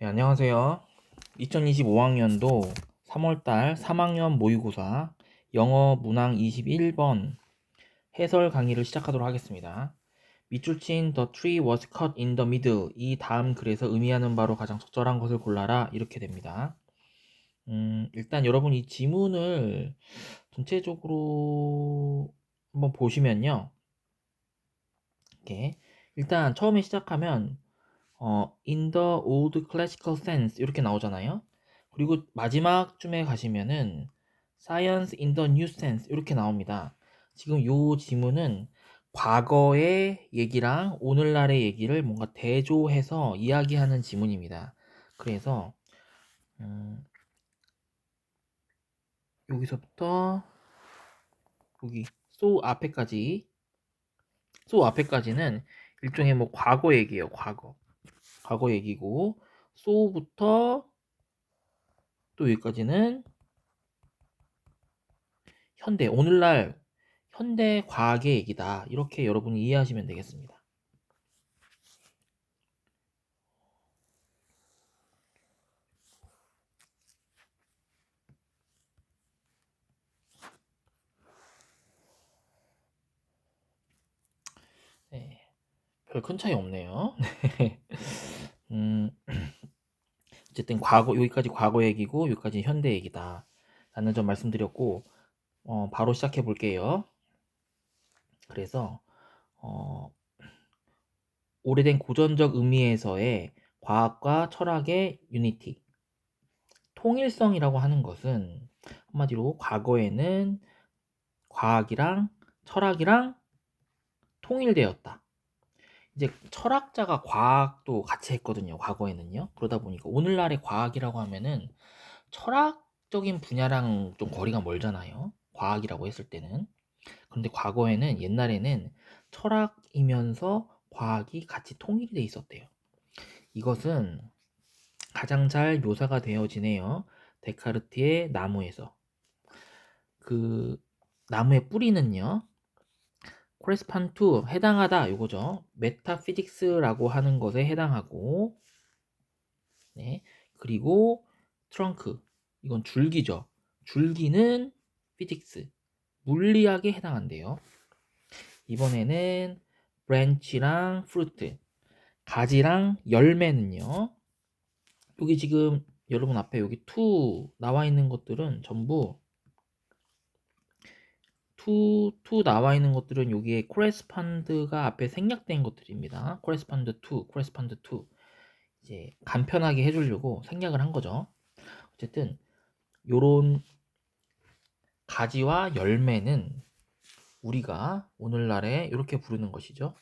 네, 안녕하세요. 2025학년도 3월달 3학년 모의고사 영어 문항 21번 해설 강의를 시작하도록 하겠습니다. 밑줄 친 The tree was cut in the middle. 이 다음 글에서 의미하는 바로 가장 적절한 것을 골라라. 이렇게 됩니다. 일단 여러분 이 지문을 전체적으로 한번 보시면요. 이렇게 일단 처음에 시작하면 in the old classical sense 이렇게 나오잖아요. 그리고 마지막쯤에 가시면은 science in the new sense 이렇게 나옵니다. 지금 요 지문은 과거의 얘기랑 오늘날의 얘기를 뭔가 대조해서 이야기하는 지문입니다. 그래서 여기서부터 여기 so 앞에까지는 일종의 뭐 과거 얘기예요. 과거 얘기고 so부터 또 여기까지는 오늘날 현대 과학의 얘기다. 이렇게 여러분이 이해하시면 되겠습니다. 네, 별 큰 차이 없네요. 음, 어쨌든 여기까지 과거 얘기고 여기까지 현대 얘기다. 라는 점 말씀드렸고 바로 시작해 볼게요. 그래서 어, 오래된 고전적 의미에서의 과학과 철학의 유니티, 통일성이라고 하는 것은 한마디로 과거에는 과학이랑 철학이랑 통일되었다. 이제 철학자가 과학도 같이 했거든요. 과거에는요. 그러다 보니까 오늘날의 과학이라고 하면은 철학적인 분야랑 좀 거리가 멀잖아요. 과학이라고 했을 때는. 그런데 과거에는 옛날에는 철학이면서 과학이 같이 통일이 돼 있었대요. 이것은 가장 잘 묘사가 되어지네요. 데카르트의 나무에서. 그 나무의 뿌리는요. correspond to 해당하다 요거죠. 메타피직스라고 하는 것에 해당하고 네. 그리고 트렁크 이건 줄기죠. 줄기는 피직스 물리학에 해당한대요. 이번에는 브랜치랑 프루트 가지랑 열매는요. 여기 지금 여러분 앞에 여기 to 나와 있는 것들은 전부 to 나와 있는 것들은 여기에 correspond가 앞에 생략된 것들입니다. correspond to 이제 간편하게 해주려고 생략을 한 거죠. 어쨌든 요런 가지와 열매는 우리가 오늘날에 이렇게 부르는 것이죠.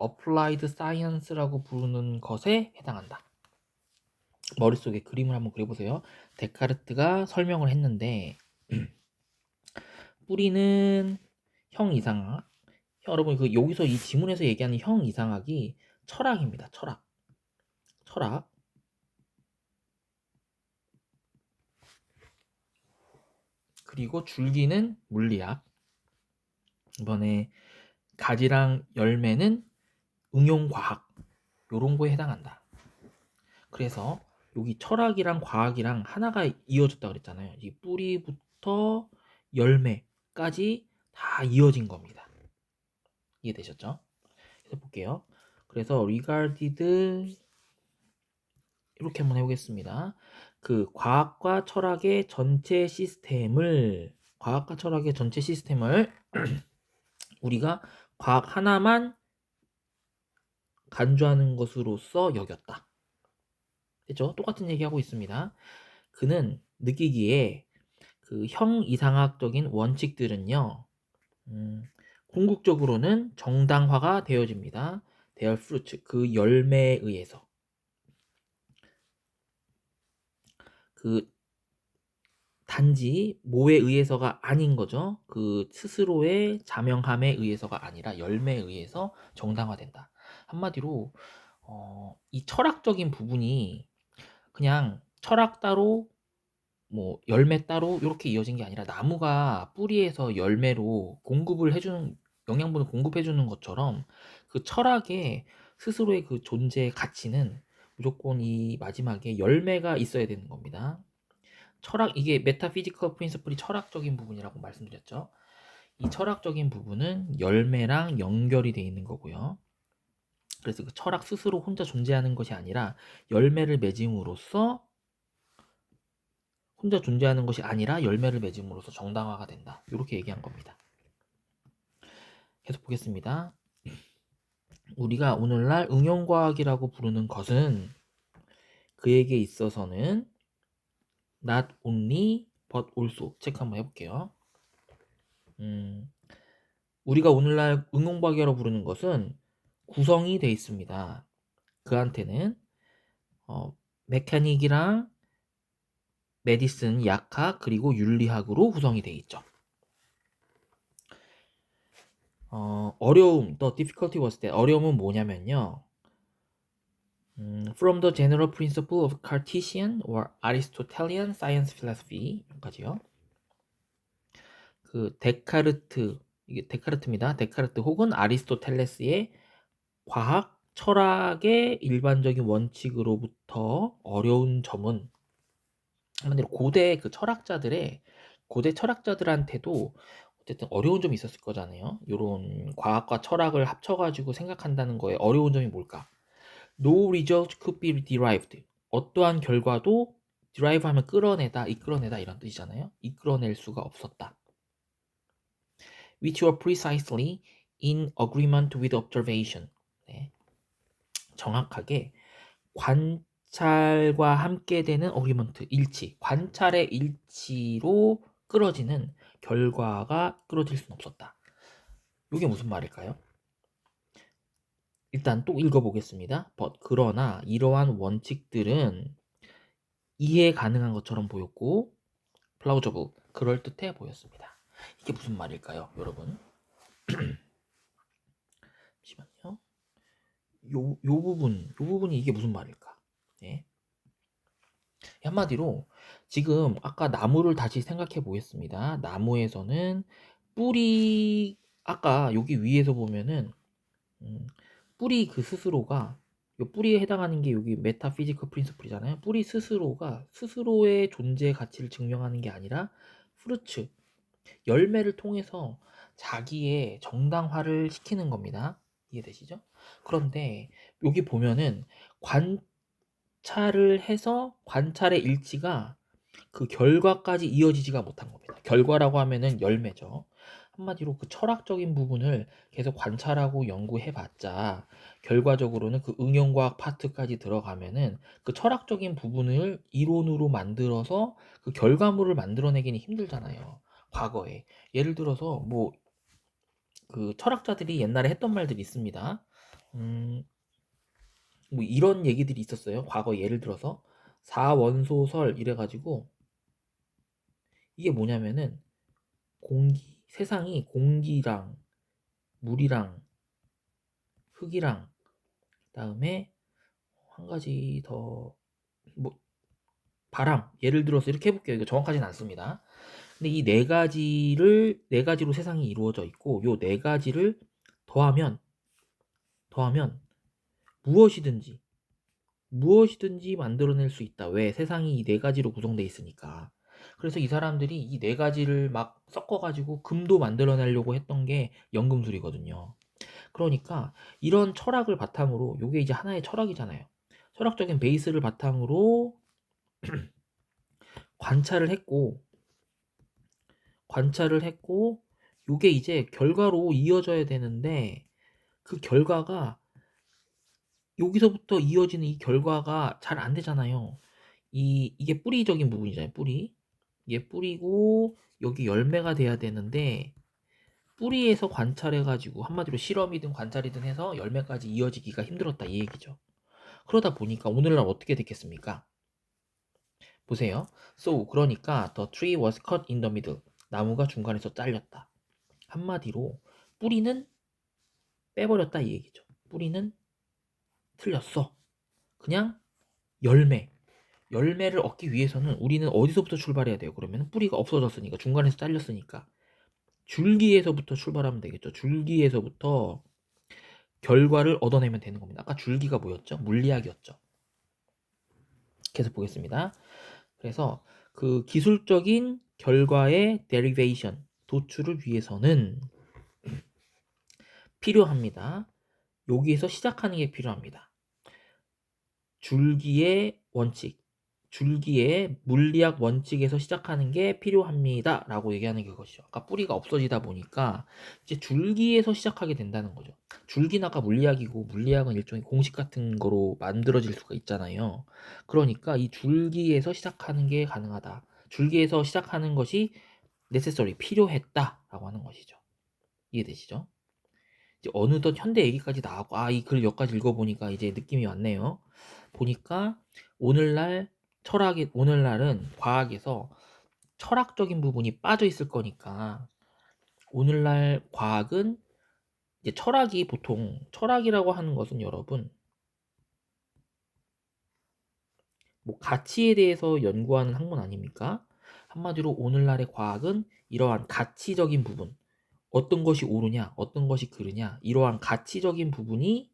applied science라고 부르는 것에 해당한다. 머릿속에 그림을 한번 그려보세요. 데카르트가 설명을 했는데 뿌리는 형 이상학. 여러분 여기서 이 지문에서 얘기하는 형 이상학이 철학입니다. 철학. 그리고 줄기는 물리학. 이번에 가지랑 열매는 응용과학. 요런 거에 해당한다. 그래서 여기 철학이랑 과학이랑 하나가 이어졌다 그랬잖아요. 이 뿌리부터 열매까지 다 이어진 겁니다. 이해되셨죠? 해서 볼게요. 그래서 regarded 이렇게 한번 해보겠습니다. 그 과학과 철학의 전체 시스템을 우리가 과학 하나만 간주하는 것으로서 여겼다. 됐죠? 똑같은 얘기하고 있습니다. 그는 느끼기에 그 형 이상학적인 원칙들은요, 궁극적으로는 정당화가 되어집니다. their fruit, 그 열매에 의해서. 그 단지 뭐에 의해서가 아닌 거죠. 그 스스로의 자명함에 의해서가 아니라 열매에 의해서 정당화된다. 한마디로 이 철학적인 부분이 그냥 철학 따로 뭐 열매 따로 이렇게 이어진 게 아니라 나무가 뿌리에서 열매로 공급을 해주는 영양분을 공급해 주는 것처럼 그 철학의 스스로의 그 존재의 가치는 무조건 이 마지막에 열매가 있어야 되는 겁니다. 철학 이게 메타피지컬 프린서플이 철학적인 부분이라고 말씀드렸죠. 이 철학적인 부분은 열매랑 연결이 돼 있는 거고요. 그래서 그 철학 스스로 혼자 존재하는 것이 아니라 열매를 맺음으로써 혼자 존재하는 것이 아니라 열매를 맺음으로써 정당화가 된다. 이렇게 얘기한 겁니다. 계속 보겠습니다. 우리가 오늘날 응용과학이라고 부르는 것은 그에게 있어서는 not only but also 체크 한번 해볼게요. 우리가 오늘날 응용과학이라고 부르는 것은 구성이 되어 있습니다. 그한테는 메카닉이랑 메디슨, 약학, 그리고 윤리학으로 구성이 되어 있죠. 어려움, the difficulty was that 어려움은 뭐냐면요. From the general principle of Cartesian or Aristotelian science philosophy 여기까지요. 그 데카르트, 이게 데카르트입니다. 데카르트 혹은 아리스토텔레스의 과학, 철학의 일반적인 원칙으로부터 어려운 점은 한마디로 고대 철학자들한테도 어쨌든 어려운 점이 있었을 거잖아요. 이런 과학과 철학을 합쳐가지고 생각한다는 거에 어려운 점이 뭘까? No result could be derived. 어떠한 결과도 derive 하면 끌어내다, 이끌어내다 이런 뜻이잖아요. 이끌어낼 수가 없었다. Which were precisely in agreement with observation. 네. 정확하게 관찰과 함께 되는 어그리먼트, 일치, 관찰의 일치로 끌어지는 결과가 끌어질 수는 없었다. 이게 무슨 말일까요? 일단 또 읽어보겠습니다. 그러나 이러한 원칙들은 이해 가능한 것처럼 보였고 plausible, 그럴듯해 보였습니다. 이게 무슨 말일까요, 여러분? 잠시만요. 요 부분이 이게 무슨 말일까? 네. 한마디로 지금 아까 나무를 다시 생각해 보겠습니다. 나무에서는 뿌리 아까 여기 위에서 보면은 뿌리 그 스스로가 이 뿌리에 해당하는 게 여기 메타피지컬 프린서플이잖아요. 뿌리 스스로가 스스로의 존재 가치를 증명하는 게 아니라 프루츠 열매를 통해서 자기의 정당화를 시키는 겁니다. 이해되시죠? 그런데 여기 보면은 관찰을 해서 관찰의 일치가 그 결과까지 이어지지가 못한 겁니다. 결과라고 하면은 열매죠. 한마디로 그 철학적인 부분을 계속 관찰하고 연구해봤자 결과적으로는 그 응용과학 파트까지 들어가면은 그 철학적인 부분을 이론으로 만들어서 그 결과물을 만들어내기는 힘들잖아요. 과거에 예를 들어서 뭐 그 철학자들이 옛날에 했던 말들이 있습니다. 뭐 이런 얘기들이 있었어요. 과거 예를 들어서 사원소설 이래가지고 이게 뭐냐면은 세상이 공기랑 물이랑 흙이랑 그다음에 한 가지 더 뭐 바람 예를 들어서 이렇게 해볼게요. 이거 정확하진 않습니다. 근데 이 네 가지로 세상이 이루어져 있고 요 네 가지를 더하면 무엇이든지 만들어낼 수 있다. 왜? 세상이 이 네 가지로 구성되어 있으니까. 그래서 이 사람들이 이 네 가지를 막 섞어가지고 금도 만들어내려고 했던 게 연금술이거든요. 그러니까 이런 철학을 바탕으로 요게 이제 하나의 철학이잖아요. 철학적인 베이스를 바탕으로 관찰을 했고 요게 이제 결과로 이어져야 되는데 그 결과가 여기서부터 이어지는 이 결과가 잘 안 되잖아요. 이게 뿌리적인 부분이잖아요. 뿌리. 이게 뿌리고 여기 열매가 돼야 되는데 뿌리에서 관찰해가지고 한마디로 실험이든 관찰이든 해서 열매까지 이어지기가 힘들었다 이 얘기죠. 그러다 보니까 오늘날 어떻게 됐겠습니까? 보세요. So 그러니까 the tree was cut in the middle. 나무가 중간에서 잘렸다. 한마디로 뿌리는 빼버렸다 이 얘기죠. 뿌리는 틀렸어. 그냥 열매를 얻기 위해서는 우리는 어디서부터 출발해야 돼요? 그러면 뿌리가 없어졌으니까 중간에서 잘렸으니까 줄기에서부터 출발하면 되겠죠. 줄기에서부터 결과를 얻어내면 되는 겁니다. 아까 줄기가 뭐였죠? 물리학이었죠. 계속 보겠습니다. 그래서 그 기술적인 결과의 derivation, 도출을 위해서는 필요합니다. 여기에서 시작하는 게 필요합니다. 줄기의 원칙, 줄기의 물리학 원칙에서 시작하는 게 필요합니다 라고 얘기하는 게 그것이죠. 아까 뿌리가 없어지다 보니까 이제 줄기에서 시작하게 된다는 거죠. 줄기는 아까 물리학이고, 물리학은 일종의 공식 같은 거로 만들어질 수가 있잖아요. 그러니까 이 줄기에서 시작하는 게 가능하다, 줄기에서 시작하는 것이 necessary, 필요했다 라고 하는 것이죠. 이해되시죠? 이제 어느덧 현대 얘기까지 나왔고, 이 글 여기까지 읽어보니까 이제 느낌이 왔네요. 보니까 오늘날은 과학에서 철학적인 부분이 빠져 있을 거니까, 오늘날 과학은 이제 철학이, 보통 철학이라고 하는 것은 여러분 뭐 가치에 대해서 연구하는 학문 아닙니까? 한마디로 오늘날의 과학은 이러한 가치적인 부분, 어떤 것이 옳으냐, 어떤 것이 그르냐, 이러한 가치적인 부분이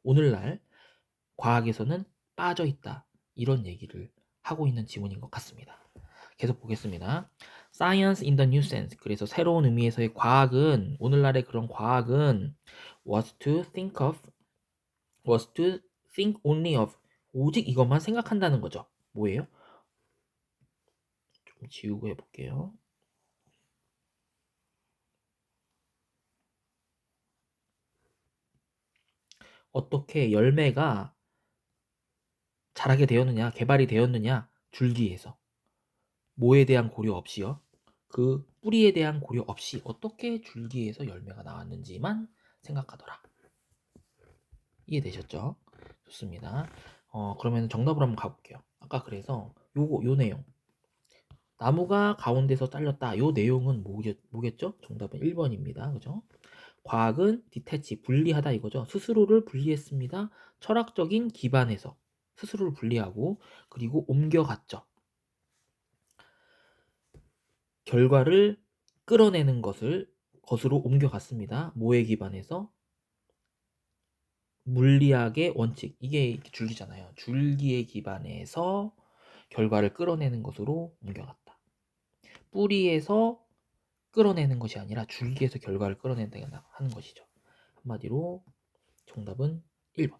오늘날 과학에서는 빠져 있다, 이런 얘기를 하고 있는 지문인 것 같습니다. 계속 보겠습니다. Science in the new sense. 그래서 새로운 의미에서의 과학은, 오늘날의 그런 과학은 was to think only of, 오직 이것만 생각한다는 거죠. 뭐예요? 좀 지우고 해볼게요. 어떻게 열매가 자라게 되었느냐, 개발이 되었느냐, 줄기에서. 뭐에 대한 고려 없이요. 그 뿌리에 대한 고려 없이 어떻게 줄기에서 열매가 나왔는지만 생각하더라. 이해되셨죠? 좋습니다. 그러면 정답으로 한번 가볼게요. 아까 그래서 요 내용. 나무가 가운데서 잘렸다. 요 내용은 뭐겠죠? 정답은 1번입니다. 그죠? 과학은 디태치, 분리하다 이거죠. 스스로를 분리했습니다. 철학적인 기반에서 스스로를 분리하고, 그리고 옮겨갔죠. 결과를 끌어내는 것으로 옮겨갔습니다. 뭐에 기반해서? 물리학의 원칙, 이게 줄기잖아요. 줄기에 기반해서 결과를 끌어내는 것으로 옮겨갔다. 뿌리에서 끌어내는 것이 아니라 줄기에서 결과를 끌어낸다 하는 것이죠. 한마디로 정답은 1번.